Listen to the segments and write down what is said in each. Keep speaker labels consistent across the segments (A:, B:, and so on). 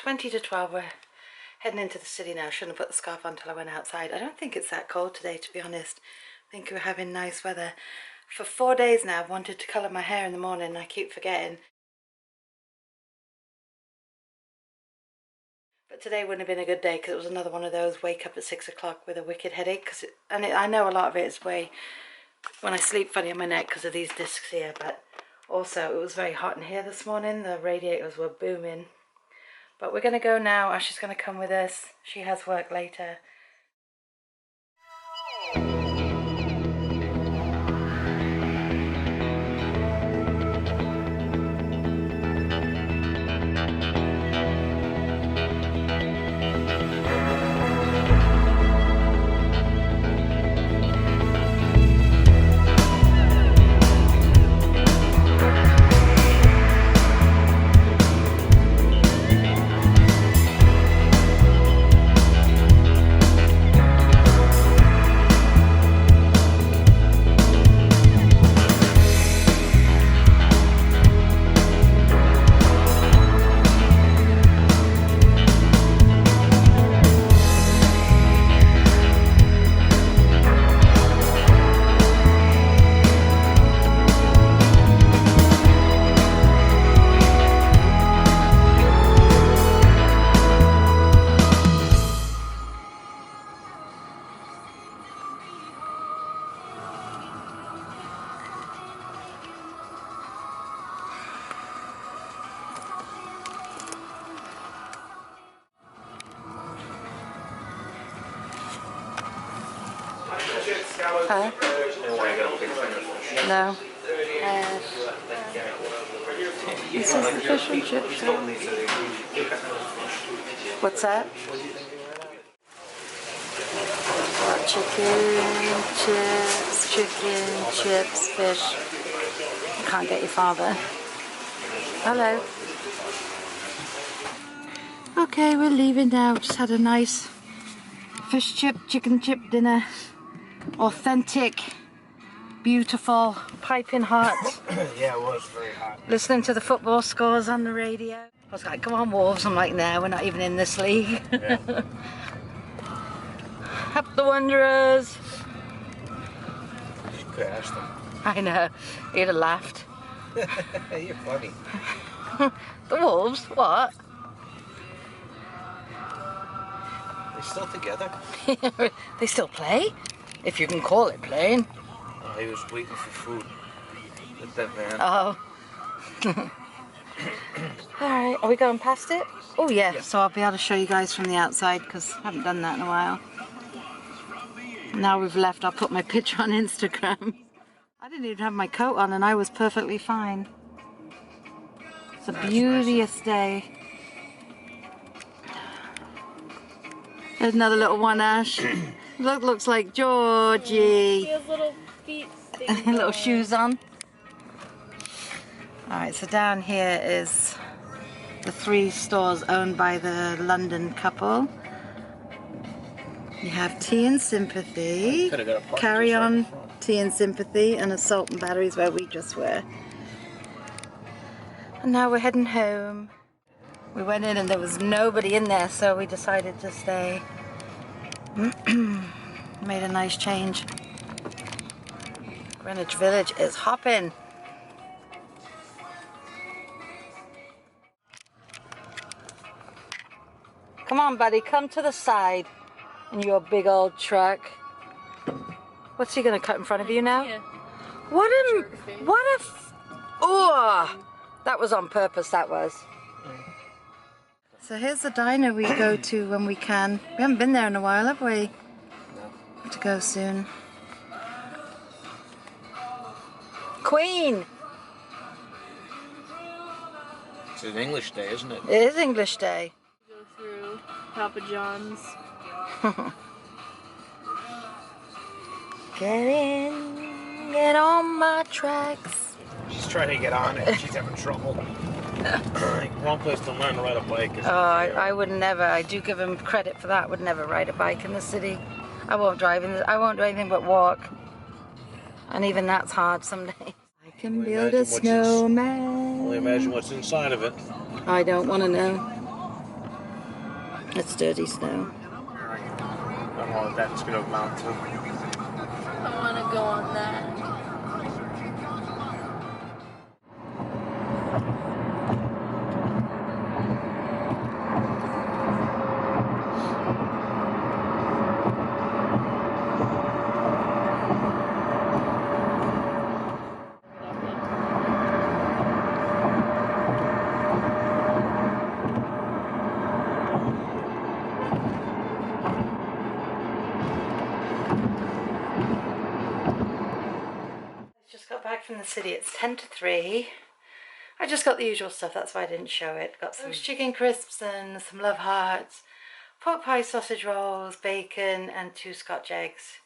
A: 20 to 12, we're heading into the city now. Shouldn't have put the scarf on until I went outside. I don't think it's that cold today, to be honest. I think we're having nice weather. For 4 days now I've wanted to colour my hair in the morning and I keep forgetting. But today wouldn't have been a good day because it was another one of those wake up at 6 o'clock with a wicked headache. I know a lot of it is when I sleep funny on my neck because of these discs here, but also it was very hot in here this morning. The radiators were booming. But we're going to go now. Ashley's going to come with us. She has work later. Huh? No. This is the fish and chips. What's that? Chicken, chips, fish. Can't get your father. Hello. Okay, we're leaving now. Just had a nice fish chip, chicken chip dinner. Authentic, beautiful, piping hot.
B: Yeah, it was very hot.
A: Listening to the football scores on the radio. I was like, come on Wolves. I'm like, no, we're not even in this league.
B: Yeah.
A: Up the Wanderers.
B: You could ask them.
A: I know, he'd have laughed.
B: You're funny.
A: The Wolves? What?
B: They're still together?
A: They still play? If you can call it playing.
B: Oh, he was waiting for food with that van.
A: Oh. Alright, are we going past it? Oh yeah, so I'll be able to show you guys from the outside because I haven't done that in a while. Now we've left, I'll put my picture on Instagram. I didn't even have my coat on and I was perfectly fine. It's a beauteous day. There's another little one, Ash. Looks like Georgie.
C: He has little feet sticking
A: Little shoes on. Alright, so down here is the 3 stores owned by the London couple. You have Tea and Sympathy, Carry On, Tea and Sympathy, and Assault and Batteries where we just were. And now we're heading home. We went in and there was nobody in there, so we decided to stay. Made a nice change. Greenwich Village is hopping. Come on, buddy, come to the side in your big old truck. What's he gonna cut in front of you now?
C: Yeah.
A: What oh, that was on purpose, that was. So here's the diner we go to when we can. We haven't been there in a while, have we?
B: No.
A: Have to go soon. Queen!
B: It's an English day, isn't it?
A: It is English Day.
C: Go through Papa John's.
A: Get in, get on my tracks.
B: She's trying to get on it. She's having trouble. Wrong place to learn to ride a bike.
A: Oh, I would never. I do give him credit for that. Would never ride a bike in the city. I won't drive in. I won't do anything but walk. And even that's hard some days. I can build a snowman.
B: Only imagine what's inside of it.
A: I don't want to know. It's dirty snow.
B: I don't know what that's going to amount to.
C: I want to go on that.
A: Just got back from the city. It's 10 to 3. I just got the usual stuff, that's why I didn't show it. Got some chicken crisps and some love hearts, pork pie, sausage rolls, bacon and 2 Scotch eggs.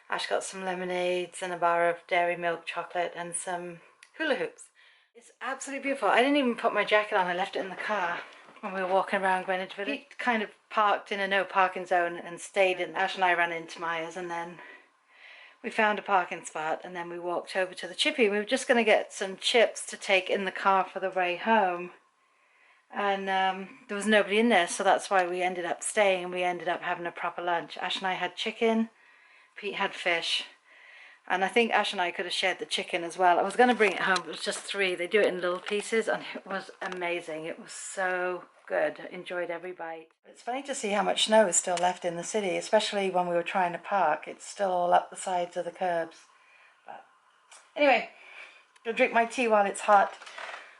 A: Ash got some lemonades and a bar of dairy milk chocolate and some hula hoops. It's absolutely beautiful. I didn't even put my jacket on, I left it in the car when we were walking around Greenwich Village. He kind of parked in a no parking zone and stayed in. Ash and I ran into Myers and then we found a parking spot and then we walked over to the Chippy. We were just going to get some chips to take in the car for the way home. And there was nobody in there, so that's why we ended up staying and we ended up having a proper lunch. Ash and I had chicken, Pete had fish. And I think Ash and I could have shared the chicken as well. I was going to bring it home, but it was just 3. They do it in little pieces and it was amazing. It was so good. I enjoyed every bite. It's funny to see how much snow is still left in the city, especially when we were trying to park. It's still all up the sides of the curbs. But anyway, I'll drink my tea while it's hot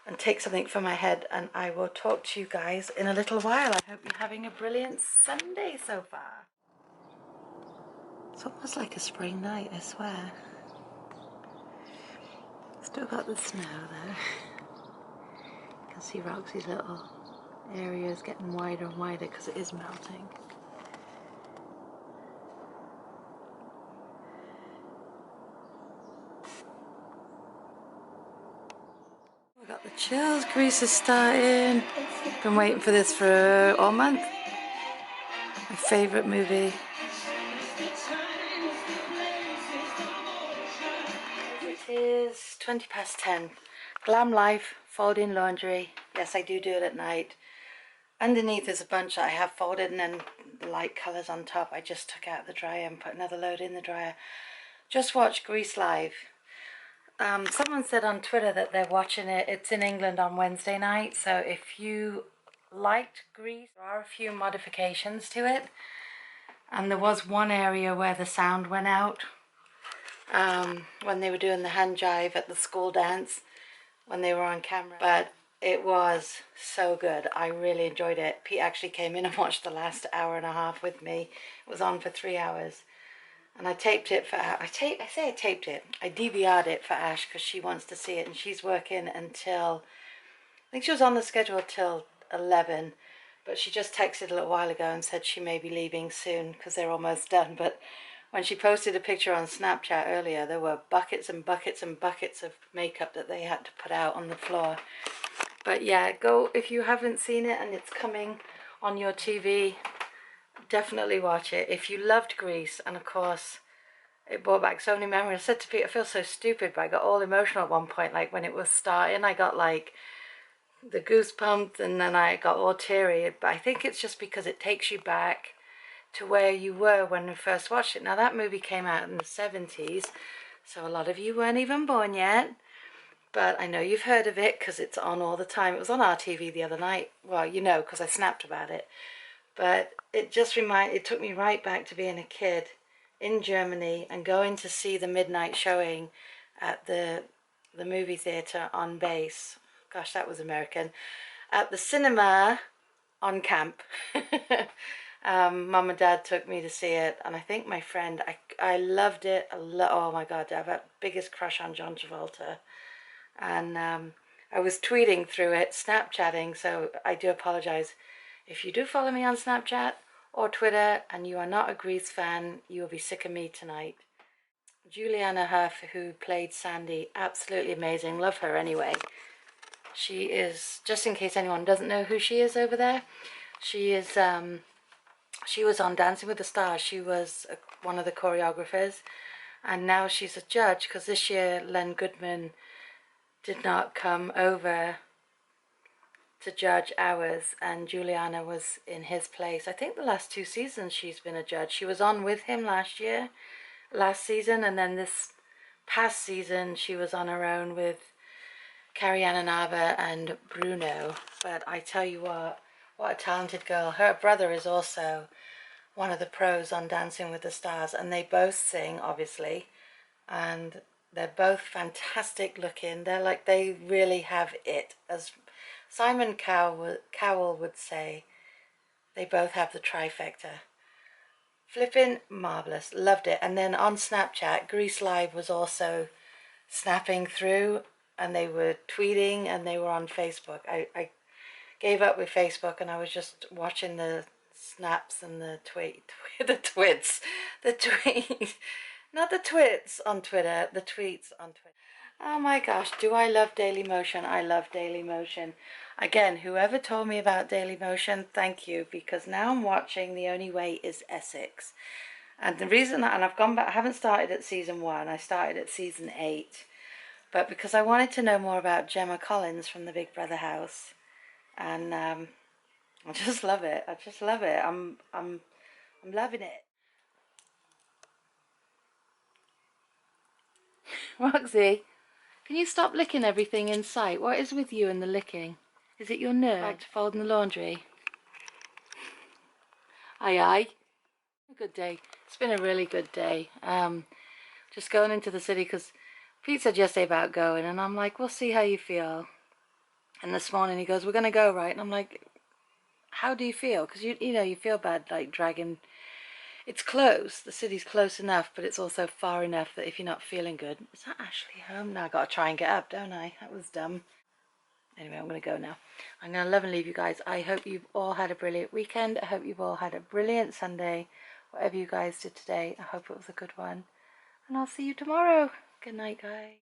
A: and take something for my head, and I will talk to you guys in a little while. I hope you're having a brilliant Sunday so far. It's almost like a spring night, I swear. Still got the snow though. You can see Roxy's little areas getting wider and wider because it is melting. We got the chills, Grease is starting. Been waiting for this for all month. My favourite movie. It is 20 past 10. Glam life, folding laundry. Yes, I do it at night. Underneath is a bunch that I have folded and then the light colours on top. I just took out the dryer and put another load in the dryer. Just watched Grease live. Someone said on Twitter that they're watching it. It's in England on Wednesday night. So if you liked Grease, there are a few modifications to it. And there was one area where the sound went out. When they were doing the hand jive at the school dance, when they were on camera. But it was so good. I really enjoyed it. Pete actually came in and watched the last hour and a half with me. It was on for 3 hours. And I taped it for I taped it. I DVR'd it for Ash because she wants to see it, and she's working until, I think she was on the schedule till 11, but she just texted a little while ago and said she may be leaving soon because they're almost done. But when she posted a picture on Snapchat earlier, there were buckets and buckets and buckets of makeup that they had to put out on the floor. But yeah, go, if you haven't seen it and it's coming on your TV, definitely watch it. If you loved Grease, and of course it brought back so many memories. I said to Pete, I feel so stupid, but I got all emotional at one point. Like when it was starting, I got like the goosebumps and then I got all teary. But I think it's just because it takes you back to where you were when we first watched it. Now that movie came out in the 70s, so a lot of you weren't even born yet. But I know you've heard of it because it's on all the time. It was on our TV the other night. Well, you know, because I snapped about it. But it just it took me right back to being a kid in Germany and going to see the midnight showing at the movie theatre on base. Gosh, that was American. At the cinema on camp. Mum and Dad took me to see it, and I think my friend, I loved it. Oh my God, I have a biggest crush on John Travolta. And I was tweeting through it, Snapchatting, so I do apologize. If you do follow me on Snapchat or Twitter and you are not a Grease fan, you will be sick of me tonight. Juliana Huff, who played Sandy, absolutely amazing. Love her anyway. She is, just in case anyone doesn't know who she is over there, she is, she was on Dancing with the Stars. She was one of the choreographers, and now she's a judge because this year Len Goodman did not come over to judge ours, and Juliana was in his place. I think the last 2 seasons she's been a judge. She was on with him last season, and then this past season she was on her own with Carrie Ananaba and Bruno. But I tell you what a talented girl. Her brother is also one of the pros on Dancing with the Stars, and they both sing, obviously, and they're both fantastic looking. They're like, they really have it. As Simon Cowell would say, they both have the trifecta. Flippin' marvellous. Loved it. And then on Snapchat, Grease Live was also snapping through, and they were tweeting, and they were on Facebook. I gave up with Facebook, and I was just watching the snaps and the tweets, not the twits on Twitter, the tweets on Twitter. Oh my gosh, do I love Dailymotion? I love Dailymotion. Again, whoever told me about Dailymotion, thank you, because now I'm watching The Only Way is Essex. And the reason that, and I've gone back, I haven't started at season 1, I started at season 8, but because I wanted to know more about Gemma Collins from the Big Brother house. And I just love it. I just love it. I'm loving it. Roxy, can you stop licking everything in sight? What is with you and the licking? Is it your nerve? Back to folding the laundry. Aye, aye. A good day. It's been a really good day. Just going into the city because Pete said yesterday about going, and I'm like, we'll see how you feel. And this morning he goes, we're going to go, right? And I'm like, how do you feel? Because you know, you feel bad like dragging. It's close, the city's close enough, but it's also far enough that if you're not feeling good. Is that Ashley home? Now I've got to try and get up, don't I? That was dumb. Anyway, I'm going to go now. I'm going to love and leave you guys. I hope you've all had a brilliant weekend. I hope you've all had a brilliant Sunday. Whatever you guys did today, I hope it was a good one. And I'll see you tomorrow. Good night, guys.